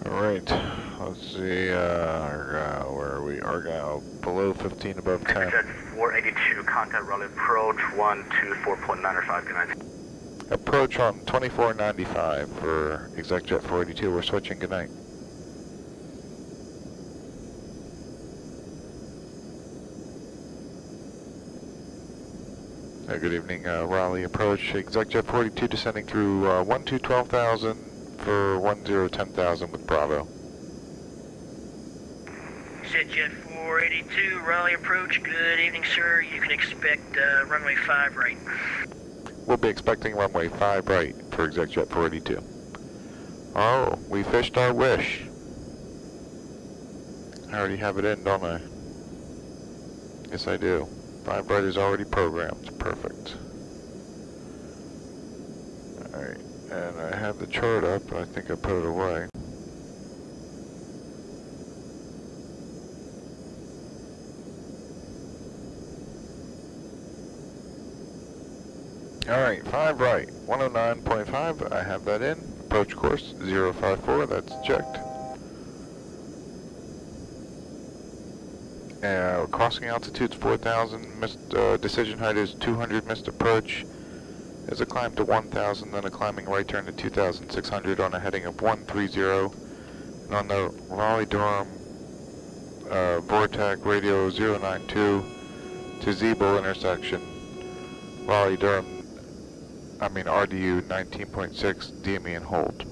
Alright, let's see, where are we? Argyle, below 15, above 10. Jet 482, contact Raleigh approach 124.905, good night. Approach on 2495 for ExecJet 482, we're switching, good night. Good evening, Raleigh approach, ExecJet 482 descending through 12,000 for 10,000 with Bravo. ExecJet 482, Raleigh approach, good evening sir, you can expect runway 5 right. We'll be expecting runway 5 right for ExecJet 482. Oh, we fished our wish. I already have it in, don't I? Yes I do. 5 right is already programmed, perfect. Alright, and I have the chart up, but I think I put it away. Alright, 5 right, 109.5, I have that in. Approach course 054, that's checked. Crossing altitude's 4,000, decision height is 200, missed approach. There's a climb to 1,000, then a climbing right turn to 2,600 on a heading of 130. And on the Raleigh-Durham Vortec radio 092 to Zeeble intersection, Raleigh-Durham, RDU 19.6, DME and hold.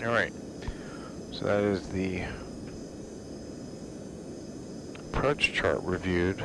Alright, so that is the approach chart reviewed.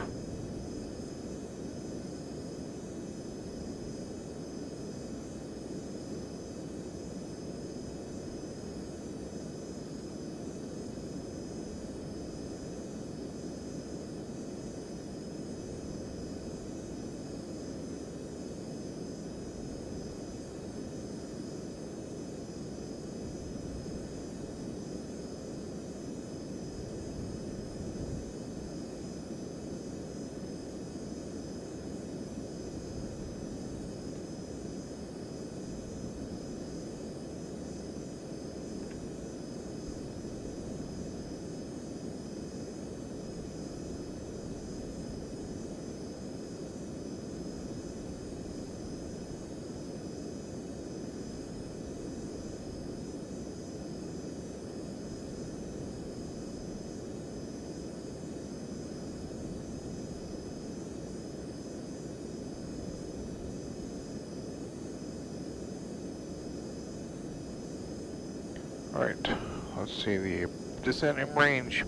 Alright, let's see the descending range.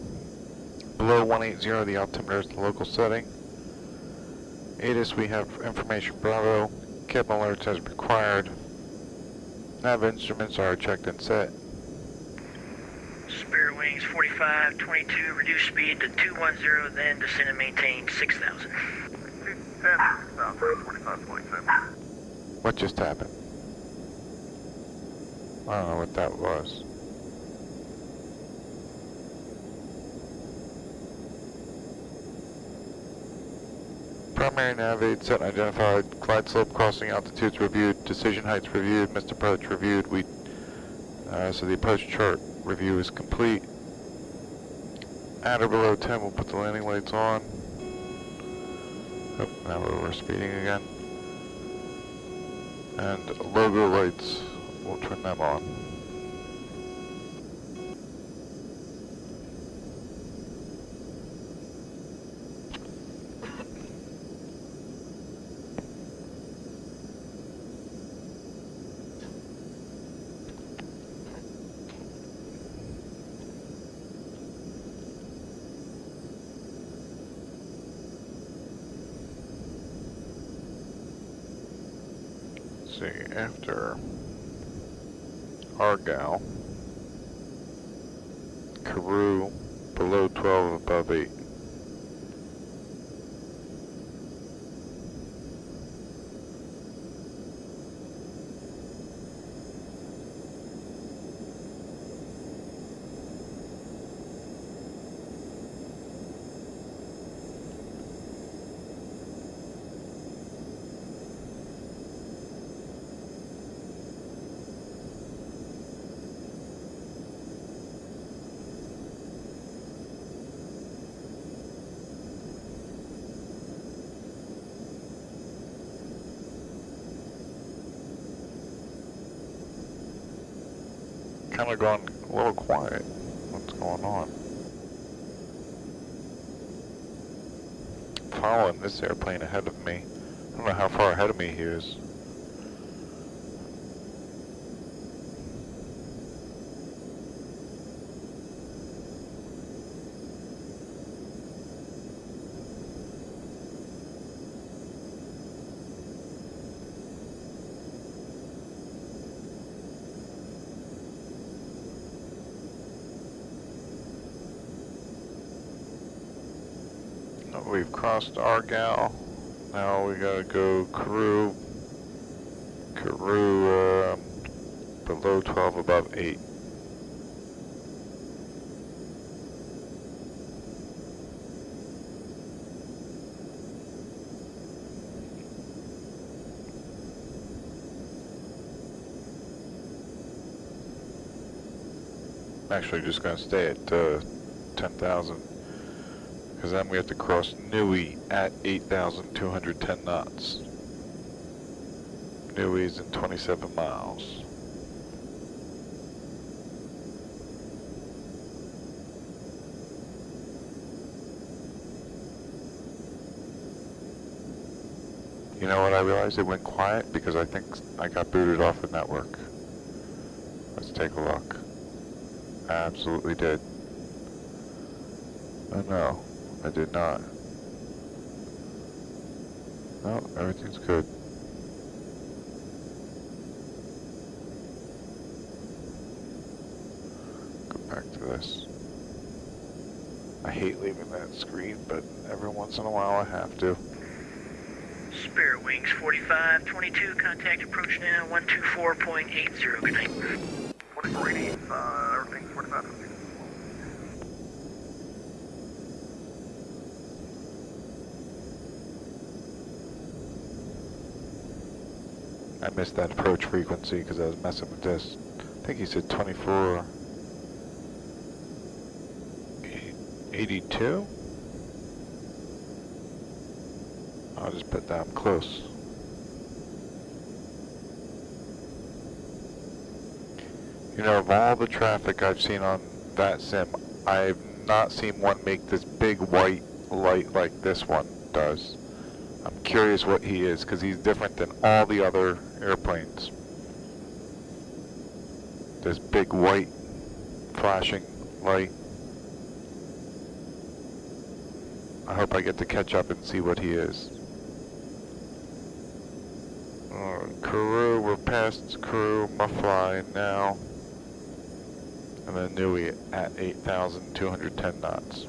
Below 180, the altimeter is the local setting. ATIS, we have information Bravo. Cabin alerts as required. Nav instruments are checked and set. Spirit Wings 4522, reduce speed to 210, then descend and maintain 6,000. 4527. What just happened? I don't know what that was. Primary nav aid set and identified. Glide slope crossing altitudes reviewed. Decision heights reviewed. Missed approach reviewed. So the approach chart review is complete. At or below 10, we'll put the landing lights on. Oh, now we're speeding again. And logo lights, we'll turn them on. See, after Argyle, Carew, below 12, above 8. Kind of gone a little quiet. What's going on? Following this airplane ahead of me. I don't know how far ahead of me he is. We've crossed Argyle. Now we gotta go Carew, below 12, above 8. I'm actually just gonna stay at 10,000. Because then we have to cross Newey at 8,210 knots. Newey's in 27 miles. You know what, I realized it went quiet because I think I got booted off the network. Let's take a look. I absolutely did. Oh no. I did not. No, everything's good. Go back to this. I hate leaving that screen, but every once in a while I have to. Spirit Wings 4522, contact approach now 124.80, good night. 2480, everything's 45. I missed that approach frequency because I was messing with this. I think he said 2482. I'll just put that I'm close. You know, of all the traffic I've seen on VATSIM, I've not seen one make this big white light like this one does. I'm curious what he is, because he's different than all the other airplanes. This big white flashing light. I hope I get to catch up and see what he is. Carew, we're past Carew, Muffly now. And then Nui at 8,210 knots.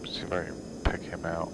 See if I can pick him out.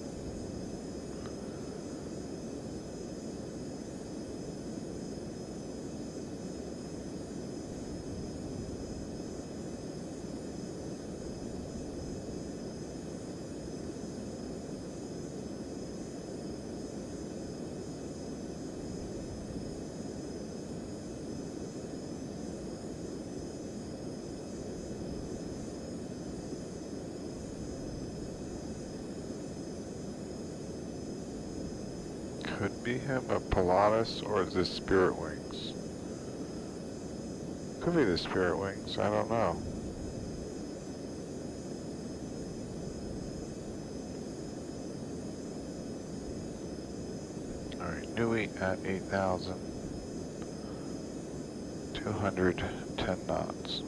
Could be him, a Pilatus, or is this Spirit Wings? Could be the Spirit Wings, I don't know. Alright, Nui at 8,210 knots.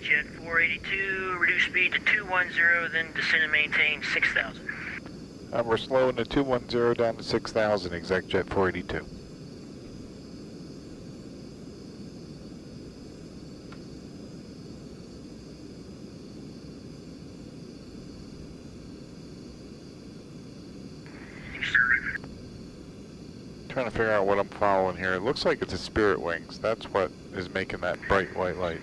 Jet 482, reduce speed to 210, then descend and maintain 6,000. We're slowing the 210 down to 6,000, exec jet 482. Trying to figure out what I'm following here. It looks like it's a Spirit Wings. That's what is making that bright white light.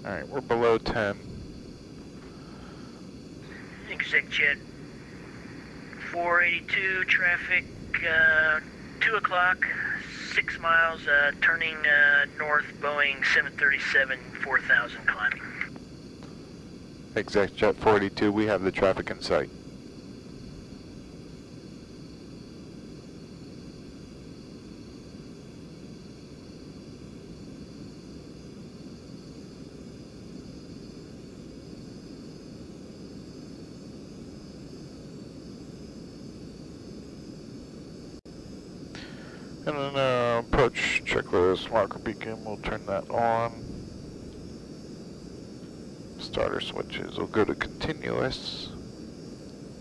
Alright, we're below 10. Exec jet 482, traffic 2 o'clock, 6 miles, turning north, Boeing 737, 4,000 climbing. Exec jet 482, we have the traffic in sight. And then approach checklist, marker beacon, we'll turn that on. Starter switches, we'll go to continuous.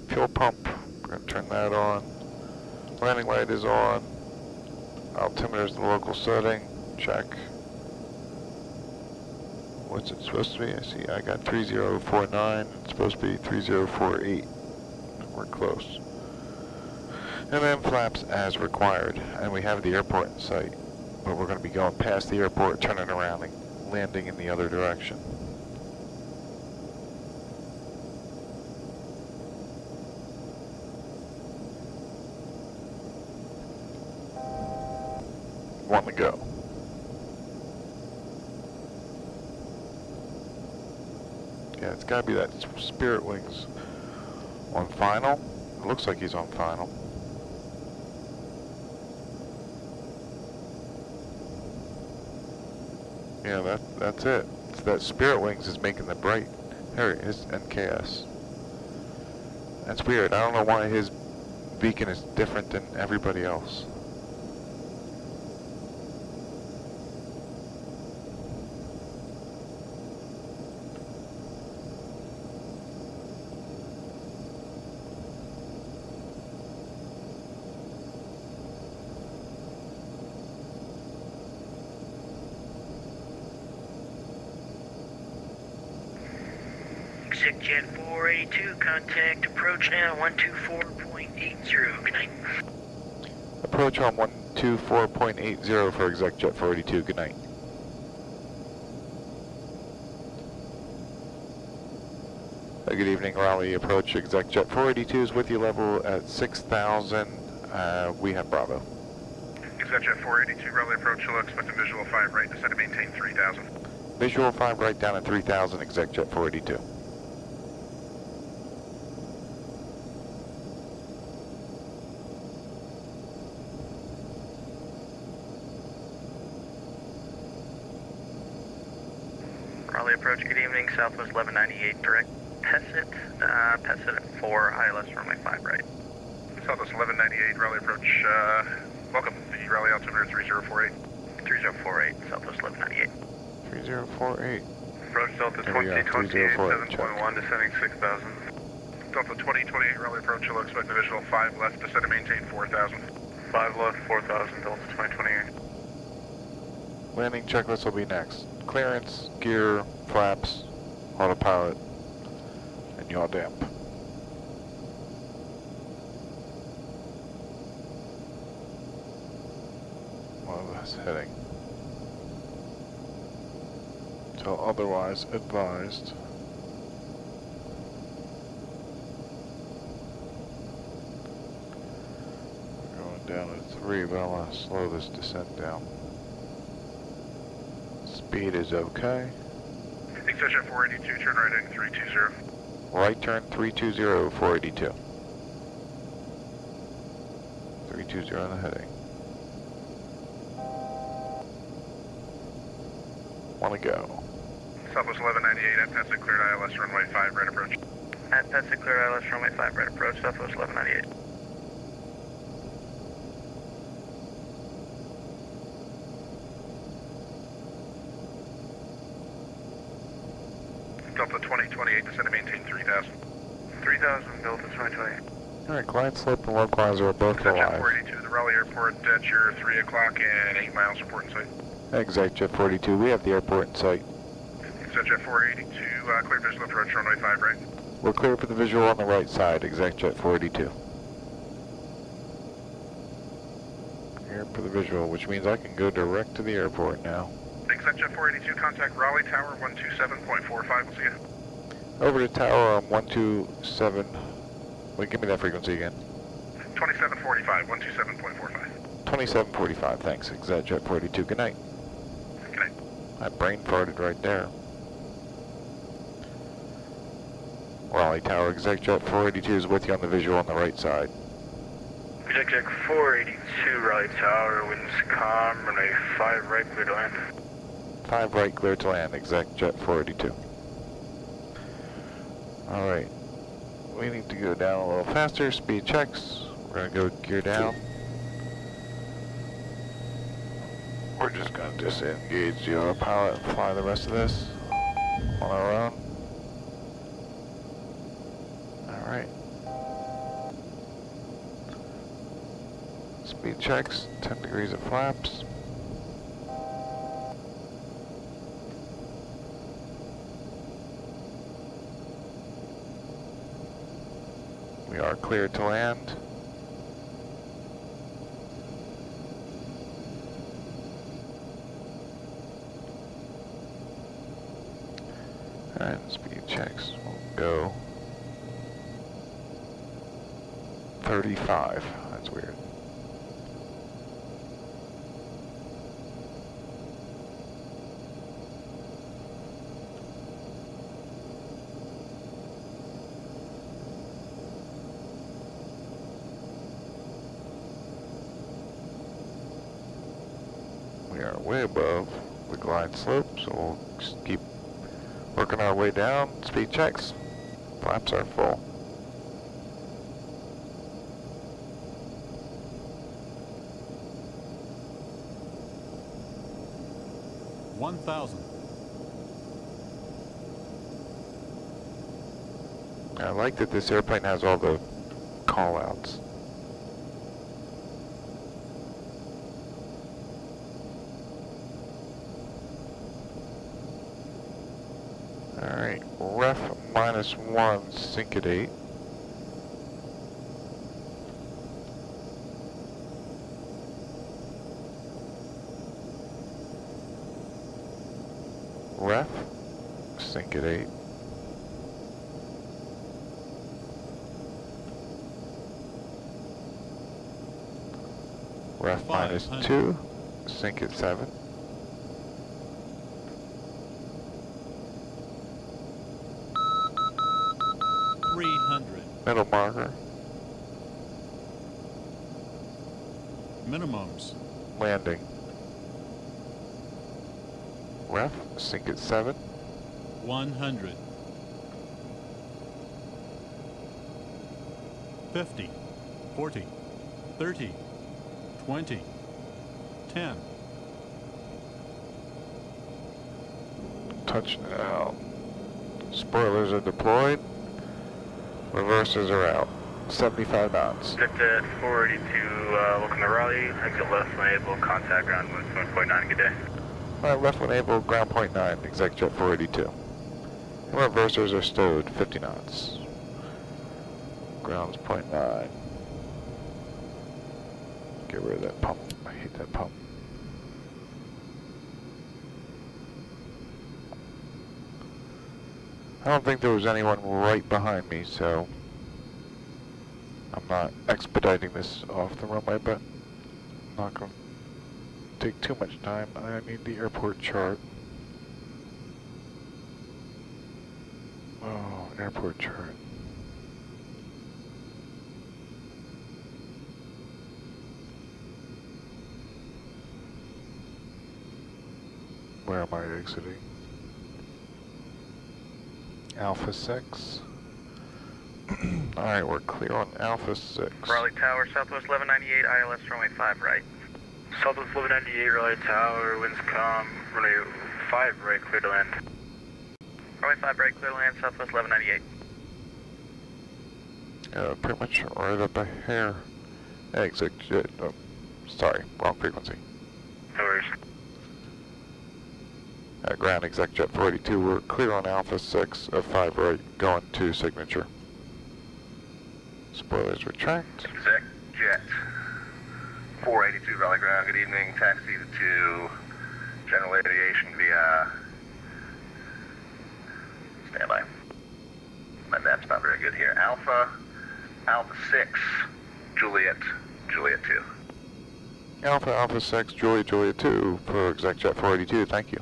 Fuel pump, we're going to turn that on. Landing light is on. Altimeter is the local setting, check. What's it supposed to be? I see I got 3049, it's supposed to be 3048. We're close. And then flaps as required. And we have the airport in sight. But we're going to be going past the airport, turning around and landing in the other direction. One to go. Yeah, it's got to be that Spirit Wings on final. It looks like he's on final. Yeah, that's it. It's that Spirit Wings is making the bright. There it is, NKS. That's weird. I don't know why his beacon is different than everybody else. Jet 482, contact approach now 124.80, good night. Approach on 124.80 for exec jet 482, good night. Good evening, Raleigh approach. Exec Jet 482 is with you, level at 6,000. We have Bravo. Exec Jet 482, Raleigh approach, you'll expect a visual 5 right, descend to maintain 3,000. Visual 5 right down at 3,000, Exec Jet 482. Raleigh approach, good evening, Southwest 1198, direct Pessit at 4, ILS runway 5 right. Southwest 1198, Raleigh approach, welcome, the Raleigh altimeter 3048. 3048, Southwest 1198. 3048. Approach Delta 2028, 7.1, descending 6,000. Delta 2028, Raleigh approach, you'll expect a visual 5 left, descend to maintain 4,000. 5 left, 4,000, Delta 2028. Landing checklist will be next. Clearance, gear, flaps, autopilot, and yaw damp. Well, that's heading. Till otherwise advised. We're going down to 3, but I want to slow this descent down. Speed is okay. Exec Jet 482, turn right heading 320. Right turn 320, 482. 320 on the heading. Want to go. Southwest 1198, at Pessit cleared ILS runway 5 right approach. At Pessit cleared ILS runway 5 right approach, Southwest 1198. Delta 2028, descend to maintain 3,000. 3,000, Delta 2028. Alright, glide slope and localizer are both Exec Jet alive. 482, the Raleigh Airport at your 3 o'clock and 8 miles report in sight. Exec Jet 42, we have the airport in sight. Exec Jet 482, clear visual approach runway 5 right. We're clear for the visual on the right side, Exec Jet 482. Clear for the visual, which means I can go direct to the airport now. Exec Jet 482, contact Raleigh Tower 127.45, we'll see you. Over to tower 127. Wait, give me that frequency again. 2745, 127.45. 2745, thanks, Exec Jet 42. Good night. Good night. I brain farted right there. Raleigh Tower, Exec Jet 482 is with you on the visual on the right side. Exec Jet 482, Raleigh Tower, winds calm, runway 5 right, clear to land. 5 right, clear to land, Exec Jet 482. Alright, we need to go down a little faster, speed checks. We're going to go gear down. We're just going to disengage the autopilot and fly the rest of this on our own. Alright. Speed checks, 10 degrees of flaps. We are cleared to land. And speed checks will go 35. That's weird. We are way above the glide slope, so we'll just keep working our way down. Speed checks. Flaps are full. I like that this airplane has all the call-outs. Alright, ref -1, sink at 8. Ref, sink at 8. Ref -2, sink at 7. Middle marker. Minimums. Landing. Ref, sink at 7. 100. 50. 40. 30. 20. 10. Touchdown. Spoilers are deployed. Reversers are out. 75 knots. Victor 482, looking to Raleigh. Exit left when able, contact ground with 1.9, good day. Alright, left when able, ground point 9, exec jet 482. And reversers are stowed, 50 knots. Ground's point 9. Get rid of that pump. I hate that pump. I don't think there was anyone right behind me, so I'm not expediting this off the runway, but I'm not going to take too much time. I need the airport chart. Oh, airport chart. Where am I exiting? Alpha 6. Alright, we're clear on Alpha 6. Raleigh Tower, Southwest 1198, ILS runway 5 right. Southwest 1198, Raleigh Tower, winds calm, runway 5 right, clear to land. Runway 5 right, clear to land, Southwest 1198. Pretty much right up a hair. Exit jet, oh, sorry, wrong frequency. No worries. Ground exec jet 482, we're clear on Alpha 6 of 5 right, going to signature. Spoilers retract. Exec jet 482 Raleigh ground, good evening, taxi to general aviation via standby. My map's not very good here. Alpha 6, Juliet 2. Alpha 6, Juliet 2 for exec jet 482, thank you.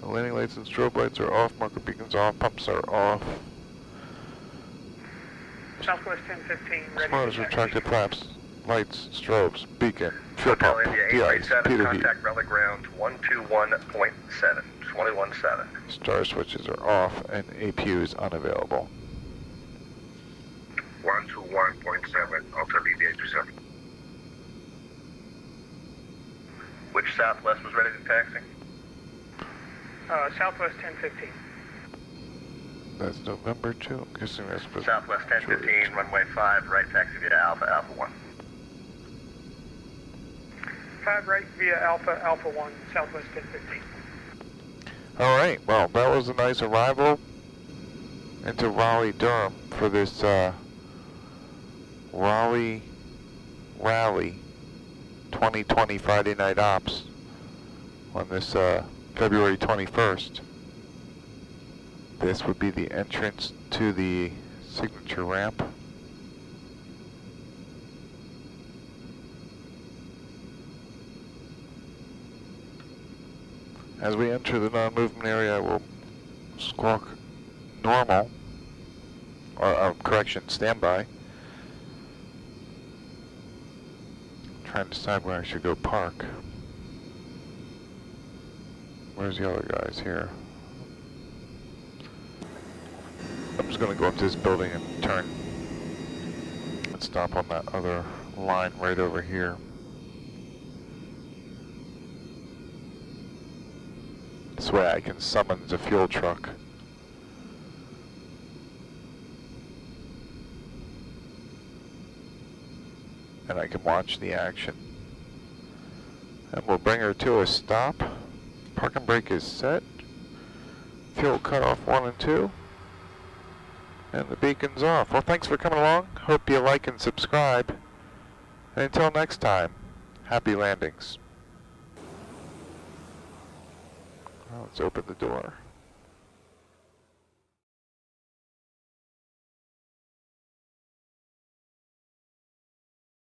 The landing lights and strobe lights are off, marker beacons off, pumps are off. Southwest 1015, ready. Spoilers retracted, flaps, lights, strobes, beacon, fuel pump, de-ice, Peter heat. Contact Raleigh ground 121.7, 21.7. Star switches are off and APU is unavailable. 121.7, Alta VBA 27. Which Southwest was ready to taxi? Southwest 1015. That's November 2. I'm guessing that's Southwest 1015, runway 5, right taxi via Alpha 1. 5 right via Alpha 1, Southwest 1015. Alright, well, that was a nice arrival into Raleigh, Durham for this Raleigh 2020 Friday Night Ops on this February 21st. This would be the entrance to the signature ramp. As we enter the non-movement area, I will squawk normal, or correction, standby. Trying to decide where I should go park. Where's the other guys here? I'm just going to go up to this building and turn and stop on that other line right over here. This way I can summon the fuel truck. And I can watch the action. And we'll bring her to a stop. Parking brake is set. Fuel cutoff 1 and 2. And the beacon's off. Well, thanks for coming along. Hope you like and subscribe. And until next time, happy landings. Well, let's open the door.